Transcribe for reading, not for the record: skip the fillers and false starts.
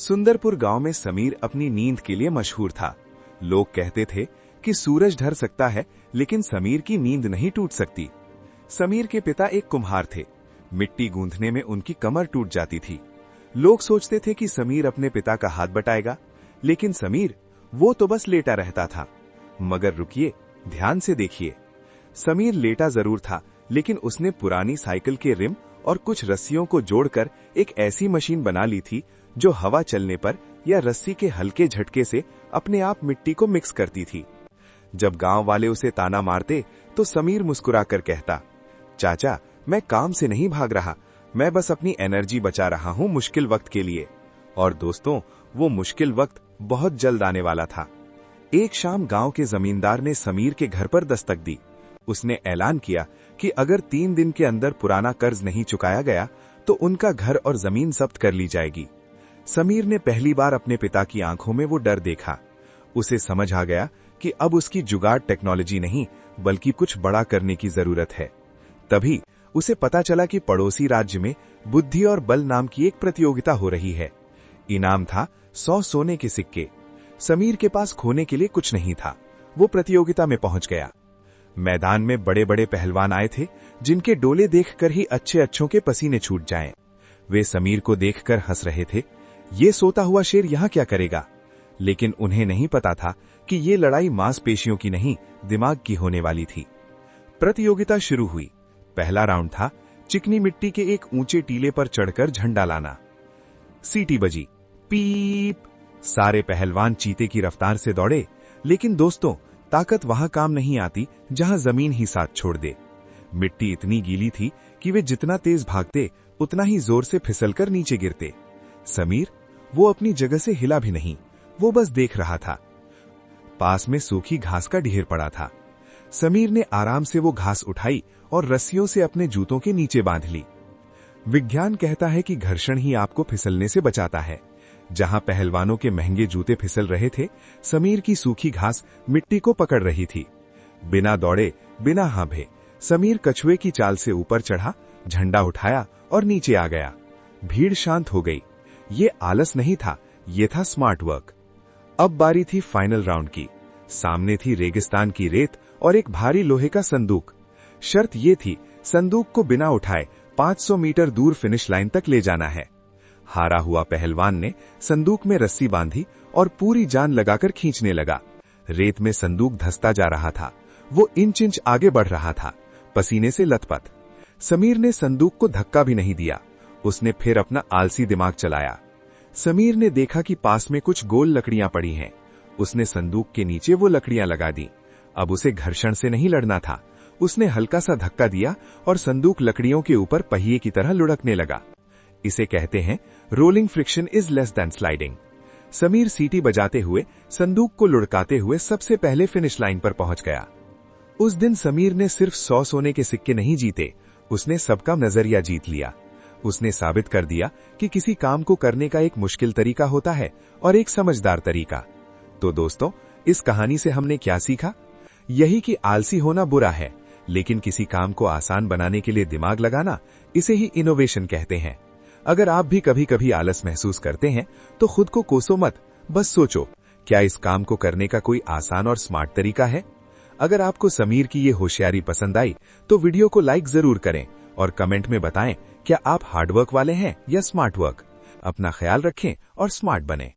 सुंदरपुर गांव में समीर अपनी नींद के लिए मशहूर था। लोग कहते थे कि सूरज ढल सकता है लेकिन समीर की नींद नहीं टूट सकती। समीर के पिता एक कुम्हार थे। मिट्टी गूंथने में उनकी कमर टूट जाती थी। लोग सोचते थे कि समीर अपने पिता का हाथ बटाएगा, लेकिन समीर वो तो बस लेटा रहता था। मगर रुकिए, ध्यान से देखिए। समीर लेटा जरूर था, लेकिन उसने पुरानी साइकिल के रिम और कुछ रस्सियों को जोड़कर एक ऐसी मशीन बना ली थी जो हवा चलने पर या रस्सी के हल्के झटके से अपने आप मिट्टी को मिक्स करती थी। जब गांव वाले उसे ताना मारते तो समीर मुस्कुराकर कहता, चाचा, मैं काम से नहीं भाग रहा, मैं बस अपनी एनर्जी बचा रहा हूं मुश्किल वक्त के लिए। और दोस्तों, वो मुश्किल वक्त बहुत जल्द आने वाला था। एक शाम गांव के जमींदार ने समीर के घर पर दस्तक दी। उसने ऐलान किया कि अगर 3 दिन के अंदर पुराना कर्ज नहीं चुकाया गया तो उनका घर और जमीन जब्त कर ली जाएगी। समीर ने पहली बार अपने पिता की आंखों में वो डर देखा। उसे समझ आ गया कि अब उसकी जुगाड़ टेक्नोलॉजी नहीं बल्कि कुछ बड़ा करने की जरूरत है। तभी उसे पता चला कि पड़ोसी राज्य में बुद्धि और बल नाम की एक प्रतियोगिता हो रही है। इनाम था 100 सोने के सिक्के। समीर के पास खोने के लिए कुछ नहीं था। वो प्रतियोगिता में पहुंच गया। मैदान में बड़े बड़े पहलवान आए थे, जिनके डोले देखकर ही अच्छे अच्छों के पसीने छूट जाएं। वे समीर को देखकर हंस रहे थे। ये सोता हुआ शेर यहां क्या करेगा? लेकिन उन्हें नहीं पता था कि ये लड़ाई मांसपेशियों की नहीं, दिमाग की होने वाली थी। प्रतियोगिता शुरू हुई। पहला राउंड था चिकनी मिट्टी के एक ऊंचे टीले पर चढ़कर झंडा लाना। सीटी बजी, पीप। सारे पहलवान चीते की रफ्तार से दौड़े। लेकिन दोस्तों, ताकत वहां काम नहीं आती जहां जमीन ही साथ छोड़ दे। मिट्टी इतनी गीली थी कि वे जितना तेज भागते उतना ही जोर से फिसलकर नीचे गिरते। समीर, वो अपनी जगह से हिला भी नहीं, वो बस देख रहा था। पास में सूखी घास का ढेर पड़ा था। समीर ने आराम से वो घास उठाई और रस्सियों से अपने जूतों के नीचे बांध ली। विज्ञान कहता है कि घर्षण ही आपको फिसलने से बचाता है। जहां पहलवानों के महंगे जूते फिसल रहे थे, समीर की सूखी घास मिट्टी को पकड़ रही थी। बिना दौड़े, बिना हांभे, समीर कछुए की चाल से ऊपर चढ़ा, झंडा उठाया और नीचे आ गया। भीड़ शांत हो गई। ये आलस नहीं था, ये था स्मार्ट वर्क। अब बारी थी फाइनल राउंड की। सामने थी रेगिस्तान की रेत और एक भारी लोहे का संदूक। शर्त ये थी, संदूक को बिना उठाए 500 मीटर दूर फिनिश लाइन तक ले जाना है। हारा हुआ पहलवान ने संदूक में रस्सी बांधी और पूरी जान लगाकर खींचने लगा। रेत में संदूक धंसता जा रहा था। वो इंच इंच आगे बढ़ रहा था, पसीने से लथपथ। समीर ने संदूक को धक्का भी नहीं दिया। उसने फिर अपना आलसी दिमाग चलाया। समीर ने देखा कि पास में कुछ गोल लकड़ियां पड़ी हैं। उसने संदूक के नीचे वो लकड़ियां लगा दी। अब उसे घर्षण से नहीं लड़ना था। उसने हल्का सा धक्का दिया और संदूक लकड़ियों के ऊपर पहिए की तरह लुढ़कने लगा। इसे कहते हैं rolling friction is less than sliding. Sameer सीटी बजाते हुए, संदूक को लुढ़काते हुए सबसे पहले फिनिश लाइन पर पहुंच गया। उस दिन समीर ने सिर्फ 100 सोने के सिक्के नहीं जीते, उसने सबका नजरिया जीत लिया। उसने साबित कर दिया कि किसी काम को करने का एक मुश्किल तरीका होता है और एक समझदार तरीका। तो दोस्तों, इस कहानी से हमने क्या सीखा? यही कि आलसी होना बुरा है, लेकिन किसी काम को आसान बनाने के लिए दिमाग लगाना, इसे ही इनोवेशन कहते हैं। अगर आप भी कभी कभी आलस महसूस करते हैं तो खुद को कोसो मत, बस सोचो, क्या इस काम को करने का कोई आसान और स्मार्ट तरीका है? अगर आपको समीर की ये होशियारी पसंद आई तो वीडियो को लाइक जरूर करें और कमेंट में बताएं, क्या आप हार्डवर्क वाले हैं या स्मार्ट वर्क? अपना ख्याल रखें और स्मार्ट बनें।